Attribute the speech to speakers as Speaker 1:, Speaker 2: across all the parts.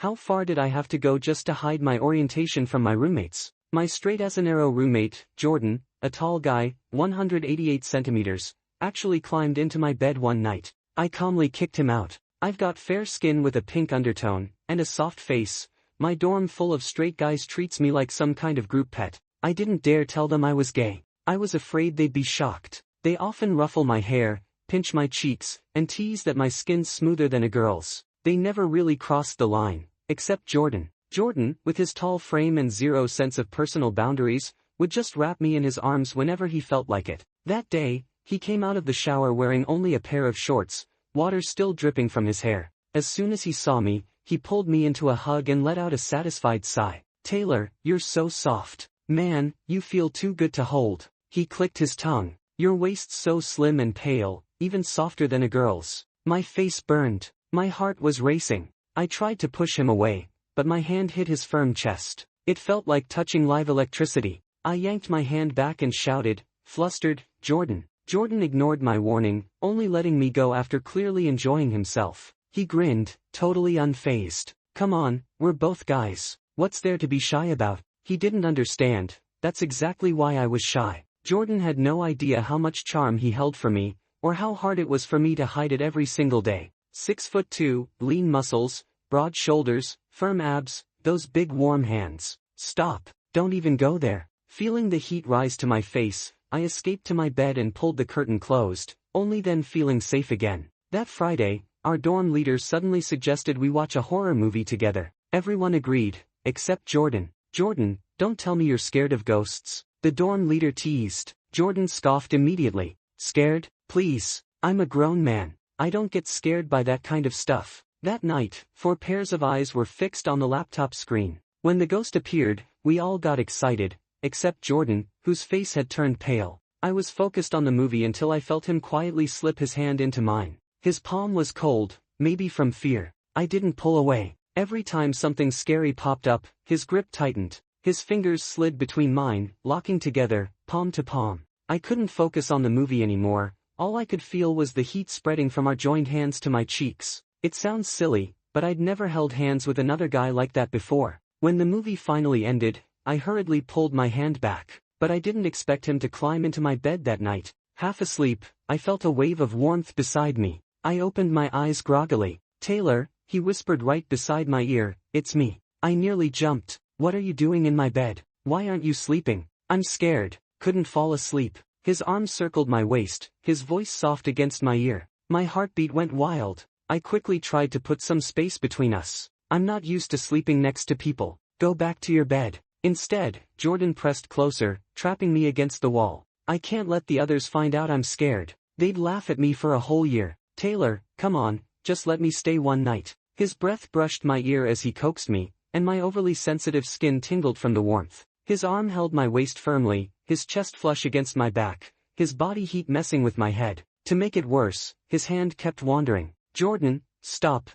Speaker 1: How far did I have to go just to hide my orientation from my roommates? My straight-as-an-arrow roommate, Jordan, a tall guy, 188 centimeters, actually climbed into my bed one night. I calmly kicked him out. I've got fair skin with a pink undertone, and a soft face. My dorm full of straight guys treats me like some kind of group pet. I didn't dare tell them I was gay. I was afraid they'd be shocked. They often ruffle my hair, pinch my cheeks, and tease that my skin's smoother than a girl's. They never really crossed the line, except Jordan. Jordan, with his tall frame and zero sense of personal boundaries, would just wrap me in his arms whenever he felt like it. That day, he came out of the shower wearing only a pair of shorts, water still dripping from his hair. As soon as he saw me, he pulled me into a hug and let out a satisfied sigh. "Taylor, you're so soft. Man, you feel too good to hold." He clicked his tongue. "Your waist's so slim and pale, even softer than a girl's." My face burned. My heart was racing. I tried to push him away, but my hand hit his firm chest. It felt like touching live electricity. I yanked my hand back and shouted, flustered, "Jordan." Jordan ignored my warning, only letting me go after clearly enjoying himself. He grinned, totally unfazed. "Come on, we're both guys. What's there to be shy about?" He didn't understand. That's exactly why I was shy. Jordan had no idea how much charm he held for me, or how hard it was for me to hide it every single day. 6'2", lean muscles, broad shoulders, firm abs, those big warm hands. "Stop, don't even go there." Feeling the heat rise to my face, I escaped to my bed and pulled the curtain closed, only then feeling safe again. That Friday, our dorm leader suddenly suggested we watch a horror movie together. Everyone agreed, except Jordan. "Jordan, don't tell me you're scared of ghosts," the dorm leader teased. Jordan scoffed immediately. "Scared? Please, I'm a grown man. I don't get scared by that kind of stuff." That night, 4 pairs of eyes were fixed on the laptop screen. When the ghost appeared, we all got excited, except Jordan, whose face had turned pale. I was focused on the movie until I felt him quietly slip his hand into mine. His palm was cold, maybe from fear. I didn't pull away. Every time something scary popped up, his grip tightened. His fingers slid between mine, locking together, palm to palm. I couldn't focus on the movie anymore. All I could feel was the heat spreading from our joined hands to my cheeks. It sounds silly, but I'd never held hands with another guy like that before. When the movie finally ended, I hurriedly pulled my hand back, but I didn't expect him to climb into my bed that night. Half asleep, I felt a wave of warmth beside me. I opened my eyes groggily. "Taylor," he whispered right beside my ear, "it's me." I nearly jumped. "What are you doing in my bed? Why aren't you sleeping?" "I'm scared, couldn't fall asleep." His arm circled my waist, his voice soft against my ear. My heartbeat went wild. I quickly tried to put some space between us. "I'm not used to sleeping next to people. Go back to your bed." Instead, Jordan pressed closer, trapping me against the wall. "I can't let the others find out I'm scared. They'd laugh at me for a whole year." "Taylor, come on, just let me stay one night." His breath brushed my ear as he coaxed me, and my overly sensitive skin tingled from the warmth. His arm held my waist firmly, his chest flush against my back, his body heat messing with my head. To make it worse, his hand kept wandering. "Jordan, stop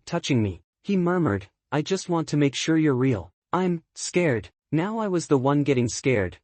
Speaker 1: touching me," he murmured. "I just want to make sure you're real." "I'm scared." Now I was the one getting scared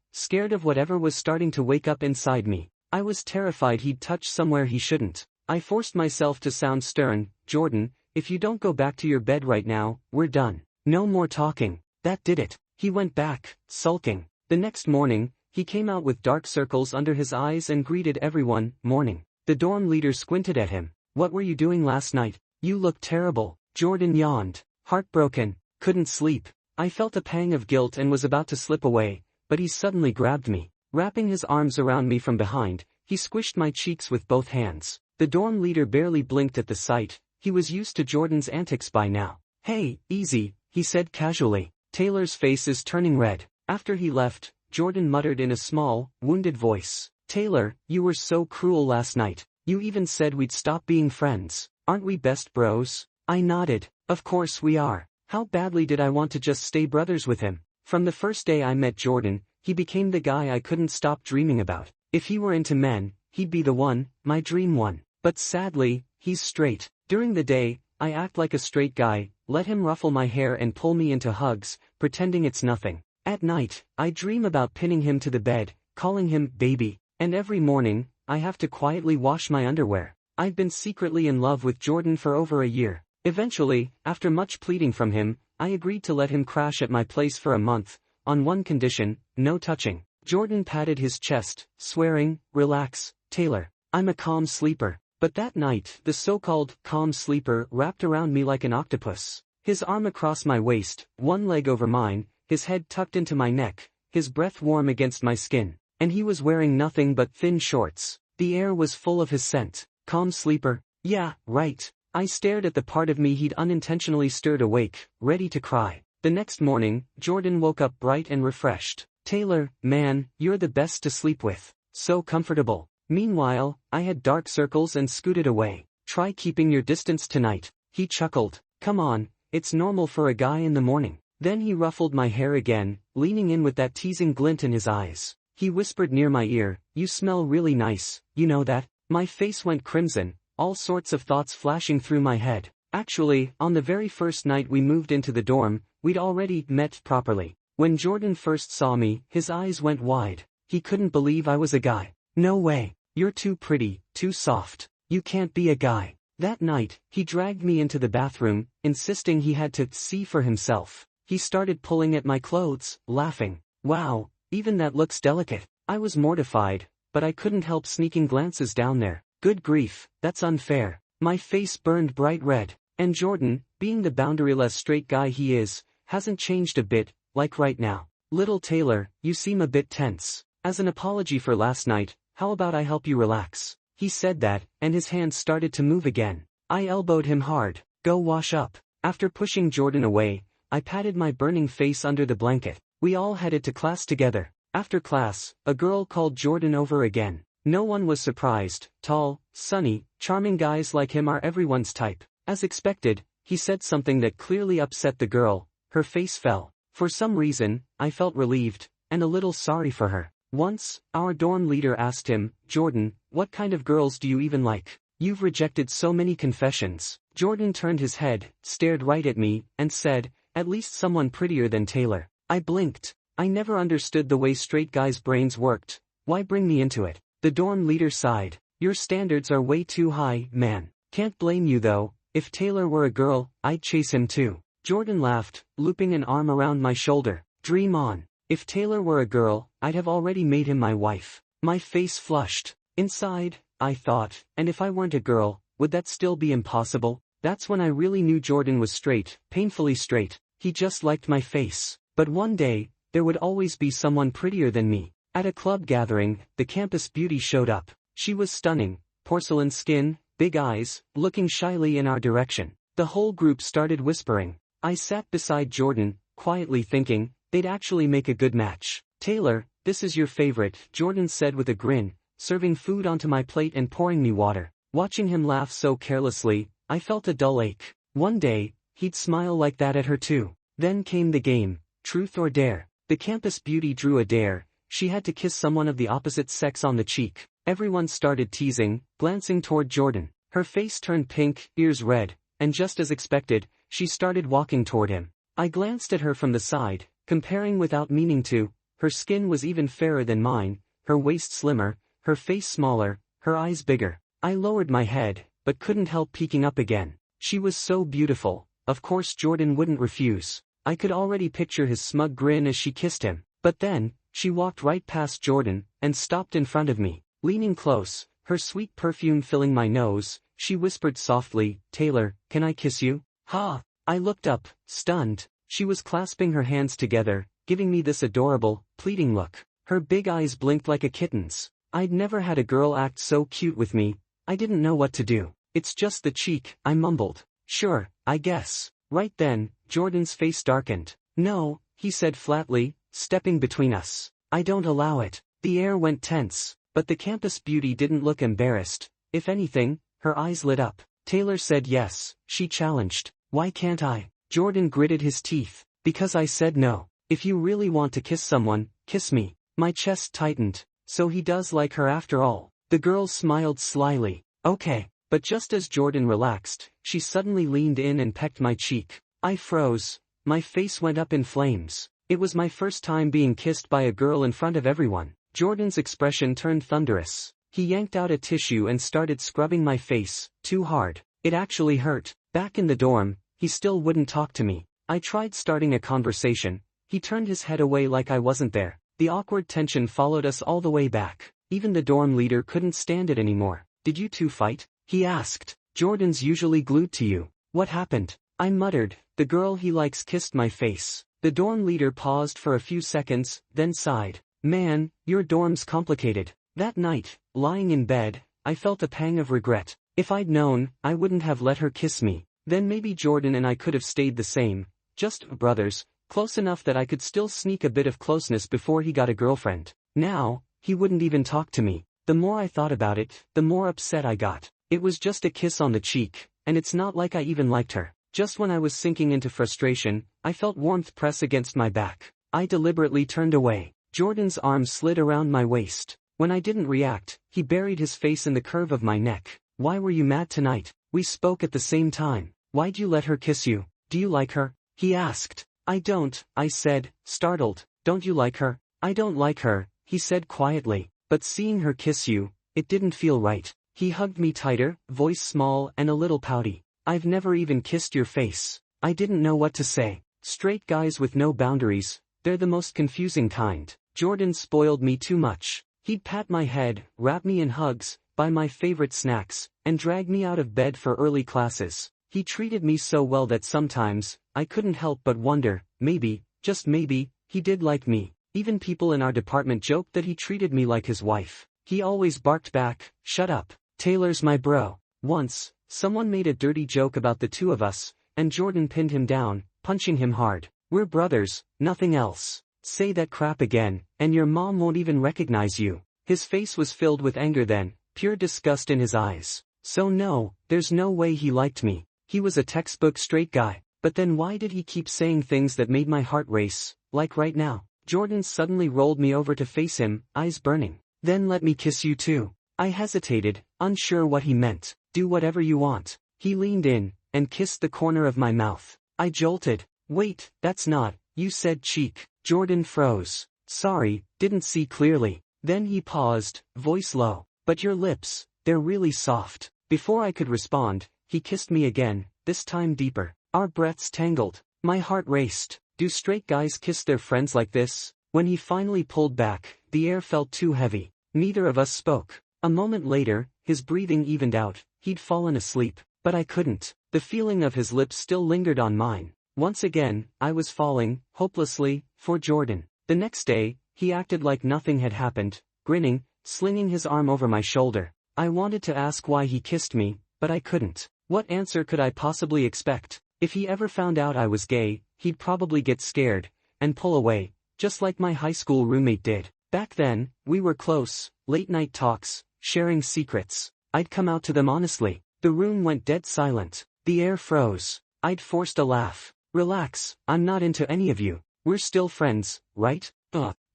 Speaker 1: of whatever was starting to wake up inside me. I was terrified he'd touch somewhere he shouldn't. I forced myself to sound stern. "Jordan, if you don't go back to your bed right now, we're done. No more talking." That did it. He went back, sulking. The next morning, he came out with dark circles under his eyes and greeted everyone, "Morning." The dorm leader squinted at him. "What were you doing last night? You look terrible." Jordan yawned. "Heartbroken, couldn't sleep." I felt a pang of guilt and was about to slip away, but he suddenly grabbed me. Wrapping his arms around me from behind, he squished my cheeks with both hands. The dorm leader barely blinked at the sight. He was used to Jordan's antics by now. "Hey, easy," he said casually. "Taylor's face is turning red." After he left, Jordan muttered in a small, wounded voice, "Taylor, you were so cruel last night. You even said we'd stop being friends. Aren't we best bros?" I nodded. "Of course we are. How badly did I want to just stay brothers with him?" From the first day I met Jordan, he became the guy I couldn't stop dreaming about. If he were into men, he'd be the one, my dream one. But sadly, he's straight. During the day, I act like a straight guy, let him ruffle my hair and pull me into hugs, pretending it's nothing. At night, I dream about pinning him to the bed, calling him baby, and every morning, I have to quietly wash my underwear. I've been secretly in love with Jordan for over a year. Eventually, after much pleading from him, I agreed to let him crash at my place for a month, on one condition: no touching. Jordan patted his chest, swearing, "Relax, Taylor. I'm a calm sleeper." But that night, the so-called calm sleeper wrapped around me like an octopus. His arm across my waist, one leg over mine, his head tucked into my neck, his breath warm against my skin. And he was wearing nothing but thin shorts. The air was full of his scent. Calm sleeper? Yeah, right. I stared at the part of me he'd unintentionally stirred awake, ready to cry. The next morning, Jordan woke up bright and refreshed. "Taylor, man, you're the best to sleep with. So comfortable." Meanwhile, I had dark circles and scooted away. "Try keeping your distance tonight," he chuckled. "Come on, it's normal for a guy in the morning." Then he ruffled my hair again, leaning in with that teasing glint in his eyes. He whispered near my ear, "You smell really nice, you know that?" My face went crimson, all sorts of thoughts flashing through my head. Actually, on the very first night we moved into the dorm, we'd already met properly. When Jordan first saw me, his eyes went wide. He couldn't believe I was a guy. "No way. You're too pretty, too soft. You can't be a guy." That night, he dragged me into the bathroom, insisting he had to see for himself. He started pulling at my clothes, laughing. "Wow, even that looks delicate." I was mortified, but I couldn't help sneaking glances down there. Good grief, that's unfair. My face burned bright red. And Jordan, being the boundaryless straight guy he is, hasn't changed a bit, like right now. "Little Taylor, you seem a bit tense. As an apology for last night, how about I help you relax?" He said that, and his hands started to move again. I elbowed him hard. "Go wash up." After pushing Jordan away, I patted my burning face under the blanket. We all headed to class together. After class, a girl called Jordan over again. No one was surprised. Tall, sunny, charming guys like him are everyone's type. As expected, he said something that clearly upset the girl. Her face fell. For some reason, I felt relieved, and a little sorry for her. Once, our dorm leader asked him, "Jordan, what kind of girls do you even like? You've rejected so many confessions." Jordan turned his head, stared right at me, and said, "At least someone prettier than Taylor." I blinked. I never understood the way straight guys' brains worked. Why bring me into it? The dorm leader sighed. "Your standards are way too high, man. Can't blame you though. If Taylor were a girl, I'd chase him too." Jordan laughed, looping an arm around my shoulder. "Dream on. If Taylor were a girl, I'd have already made him my wife." My face flushed. Inside, I thought, and if I weren't a girl, would that still be impossible? That's when I really knew Jordan was straight, painfully straight. He just liked my face. But one day, there would always be someone prettier than me. At a club gathering, the campus beauty showed up. She was stunning, porcelain skin, big eyes, looking shyly in our direction. The whole group started whispering. I sat beside Jordan, quietly thinking, they'd actually make a good match. "Taylor, this is your favorite," Jordan said with a grin, serving food onto my plate and pouring me water. Watching him laugh so carelessly, I felt a dull ache. One day, he'd smile like that at her too. Then came the game, truth or dare. The campus beauty drew a dare. She had to kiss someone of the opposite sex on the cheek. Everyone started teasing, glancing toward Jordan. Her face turned pink, ears red, and just as expected, she started walking toward him. I glanced at her from the side, comparing without meaning to. Her skin was even fairer than mine, her waist slimmer, her face smaller, her eyes bigger. I lowered my head, but couldn't help peeking up again. She was so beautiful. Of course Jordan wouldn't refuse. I could already picture his smug grin as she kissed him. But then, she walked right past Jordan, and stopped in front of me. Leaning close, her sweet perfume filling my nose, she whispered softly, "Taylor, can I kiss you?" "Ha!" I looked up, stunned. She was clasping her hands together, giving me this adorable, pleading look. Her big eyes blinked like a kitten's. I'd never had a girl act so cute with me. I didn't know what to do. "It's just the cheek," I mumbled. "Sure, I guess." Right then, Jordan's face darkened. "No," he said flatly, stepping between us. "I don't allow it." The air went tense, but the campus beauty didn't look embarrassed. If anything, her eyes lit up. "Taylor said yes," she challenged. "Why can't I?" Jordan gritted his teeth. "Because I said no. If you really want to kiss someone, kiss me." My chest tightened. So he does like her after all. The girl smiled slyly. "Okay." But just as Jordan relaxed, she suddenly leaned in and pecked my cheek. I froze. My face went up in flames. It was my first time being kissed by a girl in front of everyone. Jordan's expression turned thunderous. He yanked out a tissue and started scrubbing my face, too hard. It actually hurt. Back in the dorm, he still wouldn't talk to me. I tried starting a conversation. He turned his head away like I wasn't there. The awkward tension followed us all the way back. Even the dorm leader couldn't stand it anymore. "Did you two fight?" he asked. "Jordan's usually glued to you. What happened?" I muttered. "The girl he likes kissed my face." The dorm leader paused for a few seconds, then sighed. "Man, your dorm's complicated." That night, lying in bed, I felt a pang of regret. If I'd known, I wouldn't have let her kiss me. Then maybe Jordan and I could have stayed the same, just brothers, close enough that I could still sneak a bit of closeness before he got a girlfriend. Now, he wouldn't even talk to me. The more I thought about it, the more upset I got. It was just a kiss on the cheek, and it's not like I even liked her. Just when I was sinking into frustration, I felt warmth press against my back. I deliberately turned away. Jordan's arm slid around my waist. When I didn't react, he buried his face in the curve of my neck. "Why were you mad tonight?" We spoke at the same time. "Why'd you let her kiss you? Do you like her?" he asked. "I don't," I said, startled. "Don't you like her?" "I don't like her," he said quietly. "But seeing her kiss you, it didn't feel right." He hugged me tighter, voice small and a little pouty. "I've never even kissed your face." I didn't know what to say. Straight guys with no boundaries, they're the most confusing kind. Jordan spoiled me too much. He'd pat my head, wrap me in hugs, buy my favorite snacks, and drag me out of bed for early classes. He treated me so well that sometimes, I couldn't help but wonder, maybe, just maybe, he did like me. Even people in our department joked that he treated me like his wife. He always barked back, "Shut up. Taylor's my bro." Once, someone made a dirty joke about the two of us, and Jordan pinned him down, punching him hard. "We're brothers, nothing else. Say that crap again, and your mom won't even recognize you." His face was filled with anger then, pure disgust in his eyes. So no, there's no way he liked me. He was a textbook straight guy. But then why did he keep saying things that made my heart race, like right now? Jordan suddenly rolled me over to face him, eyes burning. "Then let me kiss you too." I hesitated, unsure what he meant. "Do whatever you want." He leaned in, and kissed the corner of my mouth. I jolted. "Wait, that's not," you said cheek. Jordan froze. "Sorry, didn't see clearly." Then he paused, voice low. "But your lips, they're really soft." Before I could respond, he kissed me again, this time deeper. Our breaths tangled. My heart raced. Do straight guys kiss their friends like this? When he finally pulled back, the air felt too heavy. Neither of us spoke. A moment later, his breathing evened out. He'd fallen asleep, but I couldn't. The feeling of his lips still lingered on mine. Once again, I was falling, hopelessly, for Jordan. The next day, he acted like nothing had happened, grinning, slinging his arm over my shoulder. I wanted to ask why he kissed me, but I couldn't. What answer could I possibly expect? If he ever found out I was gay, he'd probably get scared, and pull away, just like my high school roommate did. Back then, we were close, late-night talks, sharing secrets. I'd come out to them honestly. The room went dead silent. The air froze. I'd forced a laugh. "Relax, I'm not into any of you. We're still friends, right?"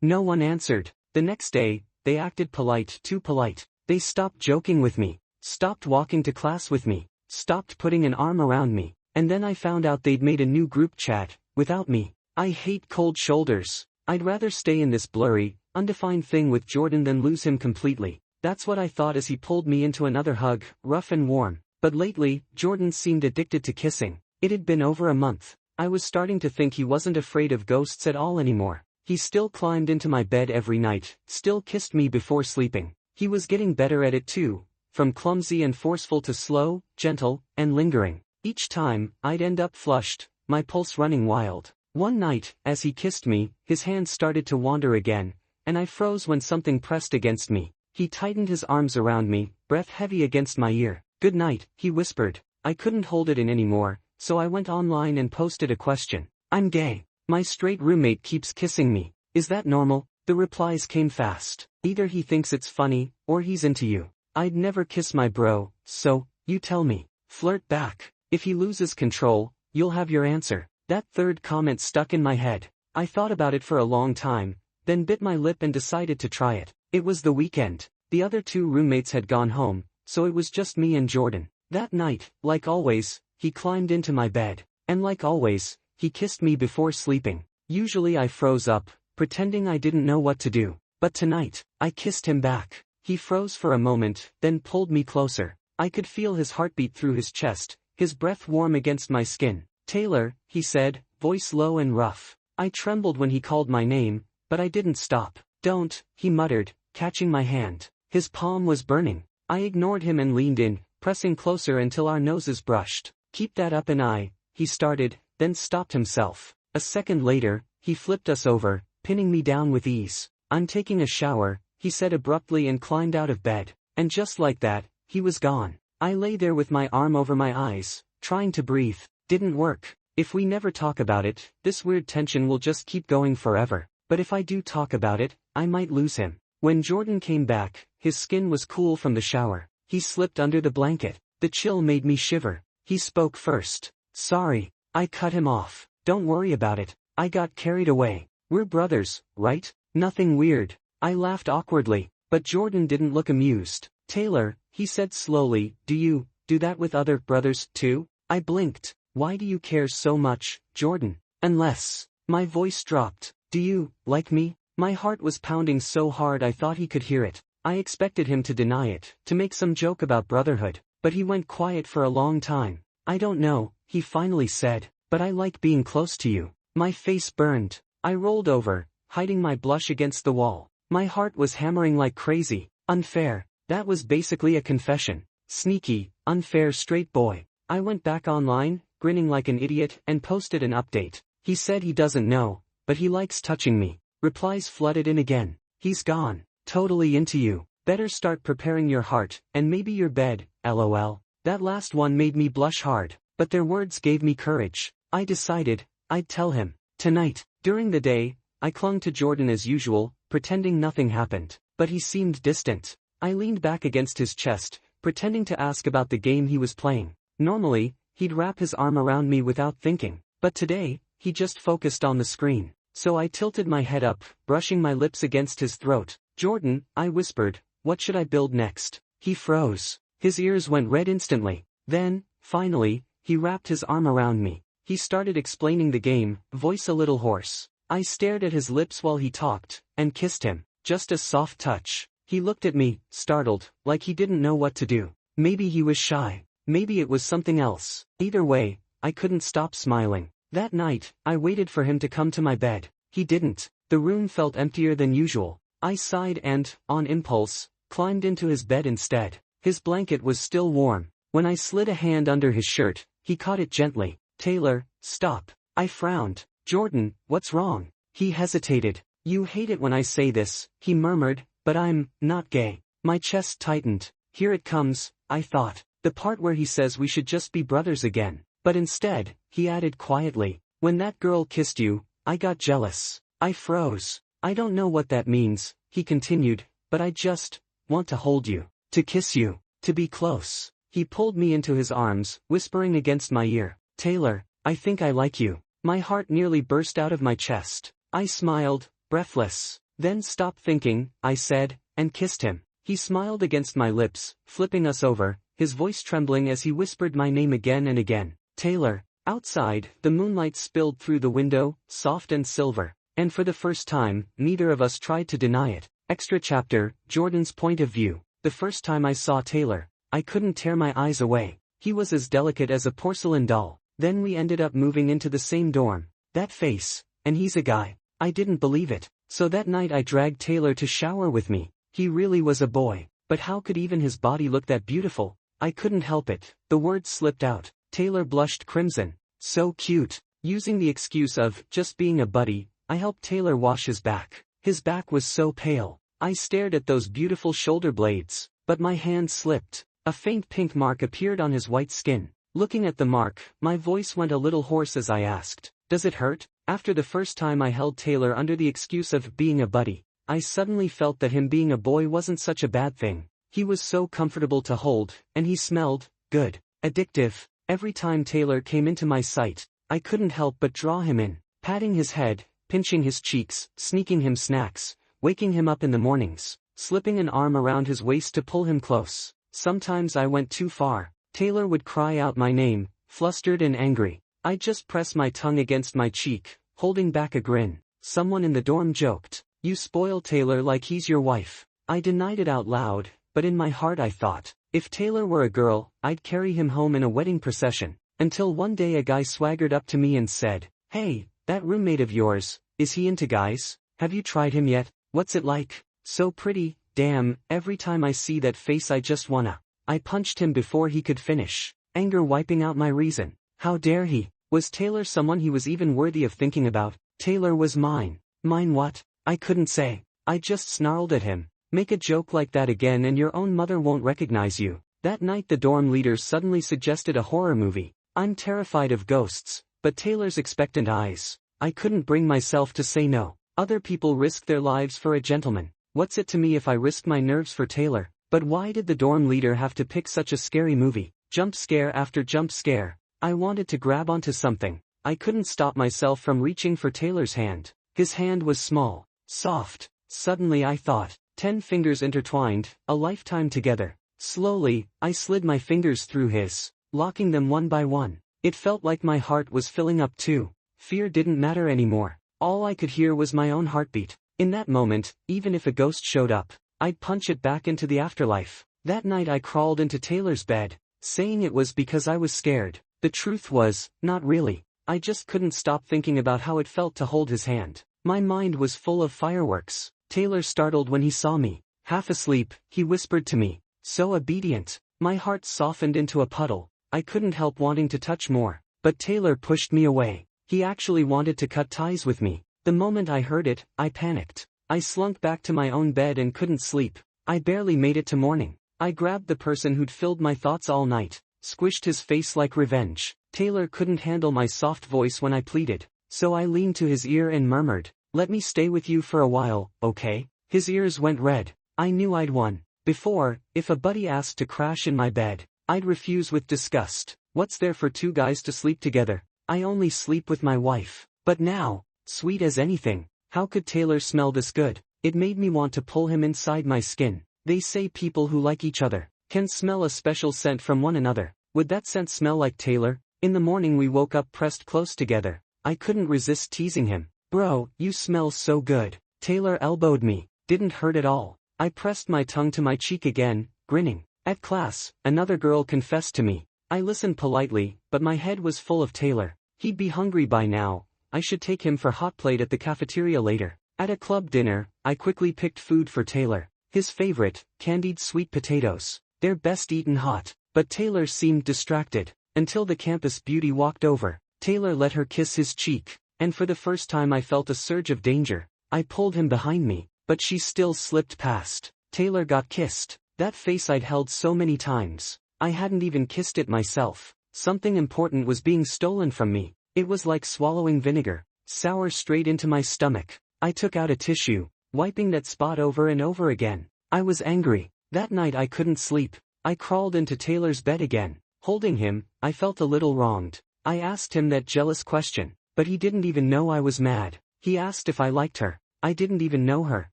Speaker 1: No one answered. The next day, they acted polite, too polite. They stopped joking with me, stopped walking to class with me, stopped putting an arm around me. And then I found out they'd made a new group chat, without me. I hate cold shoulders. I'd rather stay in this blurry, undefined thing with Jordan than lose him completely. That's what I thought as he pulled me into another hug, rough and warm. But lately, Jordan seemed addicted to kissing. It had been over a month. I was starting to think he wasn't afraid of ghosts at all anymore. He still climbed into my bed every night, still kissed me before sleeping. He was getting better at it too, from clumsy and forceful to slow, gentle, and lingering. Each time, I'd end up flushed, my pulse running wild. One night, as he kissed me, his hands started to wander again, and I froze when something pressed against me. He tightened his arms around me, breath heavy against my ear. "Good night," he whispered. I couldn't hold it in anymore, so I went online and posted a question. "I'm gay. My straight roommate keeps kissing me. Is that normal?" The replies came fast. "Either he thinks it's funny, or he's into you. I'd never kiss my bro, so, you tell me. Flirt back. If he loses control, you'll have your answer." That third comment stuck in my head. I thought about it for a long time, then bit my lip and decided to try it. It was the weekend. The other two roommates had gone home, so it was just me and Jordan. That night, like always, he climbed into my bed, and like always, he kissed me before sleeping. Usually I froze up, pretending I didn't know what to do. But tonight, I kissed him back. He froze for a moment, then pulled me closer. I could feel his heartbeat through his chest, his breath warm against my skin. "Taylor," he said, voice low and rough. I trembled when he called my name, but I didn't stop. "Don't," he muttered, catching my hand. His palm was burning. I ignored him and leaned in, pressing closer until our noses brushed. "Keep that up," and he started, then stopped himself. A second later, he flipped us over, pinning me down with ease. "I'm taking a shower," he said abruptly and climbed out of bed. And just like that, he was gone. I lay there with my arm over my eyes, trying to breathe. Didn't work. If we never talk about it, this weird tension will just keep going forever. But if I do talk about it, I might lose him. When Jordan came back, his skin was cool from the shower. He slipped under the blanket. The chill made me shiver. He spoke first. "Sorry." I cut him off. "Don't worry about it. I got carried away. We're brothers, right? Nothing weird." I laughed awkwardly, but Jordan didn't look amused. "Taylor," he said slowly, "do you do that with other brothers, too?" I blinked. "Why do you care so much, Jordan? Unless..." My voice dropped. "Do you like me?" My heart was pounding so hard I thought he could hear it. I expected him to deny it, to make some joke about brotherhood, but he went quiet for a long time. "I don't know," he finally said, "but I like being close to you." My face burned. I rolled over, hiding my blush against the wall. My heart was hammering like crazy. Unfair. That was basically a confession. Sneaky, unfair straight boy. I went back online, grinning like an idiot, and posted an update. "He said he doesn't know, but he likes touching me." Replies flooded in again. "He's gone. Totally into you. Better start preparing your heart, and maybe your bed, lol." That last one made me blush hard, but their words gave me courage. I decided I'd tell him. Tonight. During the day, I clung to Jordan as usual, pretending nothing happened, but he seemed distant. I leaned back against his chest, pretending to ask about the game he was playing. Normally, he'd wrap his arm around me without thinking, but today, he just focused on the screen. So I tilted my head up, brushing my lips against his throat. "Jordan," I whispered, "what should I build next?" He froze. His ears went red instantly. Then, finally, he wrapped his arm around me. He started explaining the game, voice a little hoarse. I stared at his lips while he talked, and kissed him. Just a soft touch. He looked at me, startled, like he didn't know what to do. Maybe he was shy. Maybe it was something else. Either way, I couldn't stop smiling. That night, I waited for him to come to my bed. He didn't. The room felt emptier than usual. I sighed and, on impulse, climbed into his bed instead. His blanket was still warm. When I slid a hand under his shirt, he caught it gently. "Taylor, stop." I frowned. "Jordan, what's wrong?" He hesitated. "You hate it when I say this," he murmured, "but I'm not gay." My chest tightened. Here it comes, I thought. The part where he says we should just be brothers again. But instead, he added quietly, "When that girl kissed you, I got jealous." I froze. "I don't know what that means," he continued, "but I just want to hold you, to kiss you, to be close." He pulled me into his arms, whispering against my ear, "Taylor, I think I like you." My heart nearly burst out of my chest. I smiled, breathless. "Then stop thinking," I said, and kissed him. He smiled against my lips, flipping us over, his voice trembling as he whispered my name again and again. "Taylor." Outside, the moonlight spilled through the window, soft and silver. And for the first time, neither of us tried to deny it. Extra chapter, Jordan's point of view. The first time I saw Taylor, I couldn't tear my eyes away. He was as delicate as a porcelain doll. Then we ended up moving into the same dorm. That face, and he's a guy. I didn't believe it. So that night I dragged Taylor to shower with me. He really was a boy. But how could even his body look that beautiful? I couldn't help it. The words slipped out. Taylor blushed crimson. So cute. Using the excuse of just being a buddy, I helped Taylor wash his back. His back was so pale. I stared at those beautiful shoulder blades, but my hand slipped. A faint pink mark appeared on his white skin. Looking at the mark, my voice went a little hoarse as I asked, "Does it hurt?" After the first time I held Taylor under the excuse of being a buddy, I suddenly felt that him being a boy wasn't such a bad thing. He was so comfortable to hold, and he smelled good, addictive. Every time Taylor came into my sight, I couldn't help but draw him in, patting his head, pinching his cheeks, sneaking him snacks, waking him up in the mornings, slipping an arm around his waist to pull him close. Sometimes I went too far. Taylor would cry out my name, flustered and angry. I'd just press my tongue against my cheek, holding back a grin. Someone in the dorm joked, "You spoil Taylor like he's your wife." I denied it out loud, but in my heart I thought, If Taylor were a girl, I'd carry him home in a wedding procession. Until one day a guy swaggered up to me and said, "Hey, that roommate of yours, is he into guys? Have you tried him yet? What's it like? So pretty, damn, every time I see that face I just wanna." I punched him before he could finish, anger wiping out my reason. How dare he? Was Taylor someone he was even worthy of thinking about? Taylor was mine. Mine what? I couldn't say. I just snarled at him. Make a joke like that again and your own mother won't recognize you. That night the dorm leader suddenly suggested a horror movie. I'm terrified of ghosts, but Taylor's expectant eyes. I couldn't bring myself to say no. Other people risk their lives for a gentleman. What's it to me if I risk my nerves for Taylor? But why did the dorm leader have to pick such a scary movie? Jump scare after jump scare. I wanted to grab onto something. I couldn't stop myself from reaching for Taylor's hand. His hand was small, soft. Suddenly I thought, 10 fingers intertwined, a lifetime together. Slowly, I slid my fingers through his, locking them one by one. It felt like my heart was filling up too. Fear didn't matter anymore. All I could hear was my own heartbeat. In that moment, even if a ghost showed up, I'd punch it back into the afterlife. That night I crawled into Taylor's bed, saying it was because I was scared. The truth was, not really. I just couldn't stop thinking about how it felt to hold his hand. My mind was full of fireworks. Taylor startled when he saw me. Half asleep, he whispered to me, so obedient. My heart softened into a puddle. I couldn't help wanting to touch more. But Taylor pushed me away. He actually wanted to cut ties with me. The moment I heard it, I panicked. I slunk back to my own bed and couldn't sleep. I barely made it to morning. I grabbed the person who'd filled my thoughts all night, squished his face like revenge. Taylor couldn't handle my soft voice when I pleaded, so I leaned to his ear and murmured, "Let me stay with you for a while, okay?" His ears went red. I knew I'd won. Before, if a buddy asked to crash in my bed, I'd refuse with disgust. What's there for two guys to sleep together? I only sleep with my wife. But now, sweet as anything, how could Taylor smell this good? It made me want to pull him inside my skin. They say people who like each other can smell a special scent from one another. Would that scent smell like Taylor? In the morning we woke up pressed close together. I couldn't resist teasing him. "Bro, you smell so good." Taylor elbowed me. Didn't hurt at all. I pressed my tongue to my cheek again, grinning. At class, another girl confessed to me. I listened politely, but my head was full of Taylor. He'd be hungry by now. I should take him for hot plate at the cafeteria later. At a club dinner, I quickly picked food for Taylor. His favorite, candied sweet potatoes. They're best eaten hot. But Taylor seemed distracted. Until the campus beauty walked over. Taylor let her kiss his cheek. And for the first time I felt a surge of danger. I pulled him behind me, but she still slipped past. Taylor got kissed. That face I'd held so many times. I hadn't even kissed it myself. Something important was being stolen from me. It was like swallowing vinegar, sour straight into my stomach. I took out a tissue, wiping that spot over and over again. I was angry. That night I couldn't sleep. I crawled into Taylor's bed again. Holding him, I felt a little wronged. I asked him that jealous question, but he didn't even know I was mad. He asked if I liked her. I didn't even know her.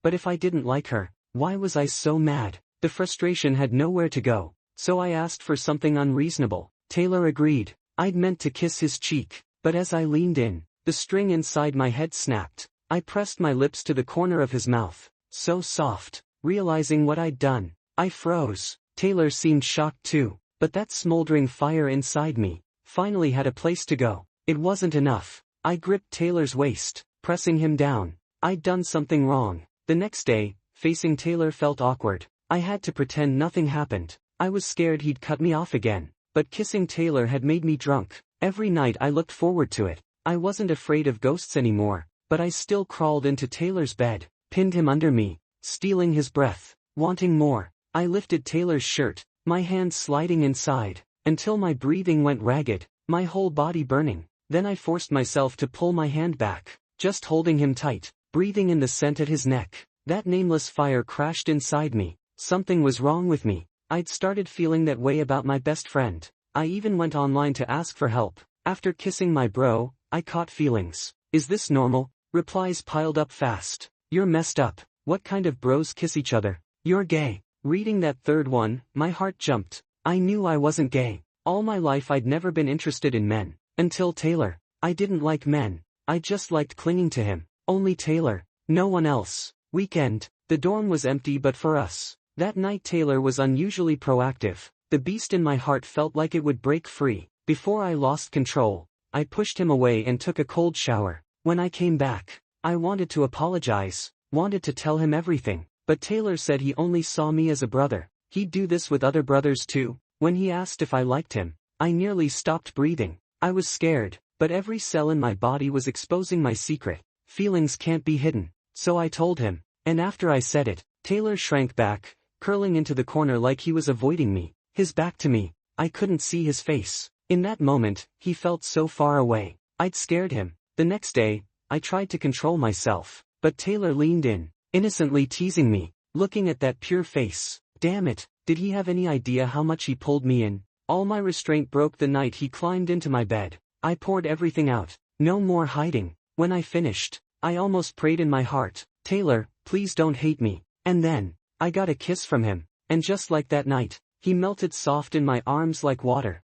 Speaker 1: But if I didn't like her, why was I so mad? The frustration had nowhere to go. So I asked for something unreasonable. Taylor agreed. I'd meant to kiss his cheek, but as I leaned in, the string inside my head snapped. I pressed my lips to the corner of his mouth. So soft. Realizing what I'd done, I froze. Taylor seemed shocked too, but that smoldering fire inside me finally had a place to go. It wasn't enough. I gripped Taylor's waist, pressing him down. I'd done something wrong. The next day, facing Taylor felt awkward. I had to pretend nothing happened. I was scared he'd cut me off again. But kissing Taylor had made me drunk. Every night I looked forward to it. I wasn't afraid of ghosts anymore, but I still crawled into Taylor's bed, pinned him under me, stealing his breath, wanting more. I lifted Taylor's shirt, my hand sliding inside, until my breathing went ragged, my whole body burning. Then I forced myself to pull my hand back, just holding him tight, breathing in the scent at his neck. That nameless fire crashed inside me. Something was wrong with me. I'd started feeling that way about my best friend. I even went online to ask for help. After kissing my bro, I caught feelings. Is this normal? Replies piled up fast. You're messed up. What kind of bros kiss each other? You're gay. Reading that third one, my heart jumped. I knew I wasn't gay. All my life I'd never been interested in men. Until Taylor. I didn't like men. I just liked clinging to him. Only Taylor. No one else. Weekend. The dorm was empty but for us. That night Taylor was unusually proactive. The beast in my heart felt like it would break free. Before I lost control, I pushed him away and took a cold shower. When I came back, I wanted to apologize, wanted to tell him everything, but Taylor said he only saw me as a brother. He'd do this with other brothers too. When he asked if I liked him, I nearly stopped breathing. I was scared, but every cell in my body was exposing my secret. Feelings can't be hidden. So I told him, and after I said it, Taylor shrank back, curling into the corner like he was avoiding me, his back to me. I couldn't see his face. In that moment, he felt so far away. I'd scared him. The next day, I tried to control myself, but Taylor leaned in, innocently teasing me, looking at that pure face. Damn it, did he have any idea how much he pulled me in? All my restraint broke the night he climbed into my bed. I poured everything out. No more hiding. When I finished, I almost prayed in my heart, Taylor, please don't hate me. And then, I got a kiss from him, and just like that night, he melted soft in my arms like water.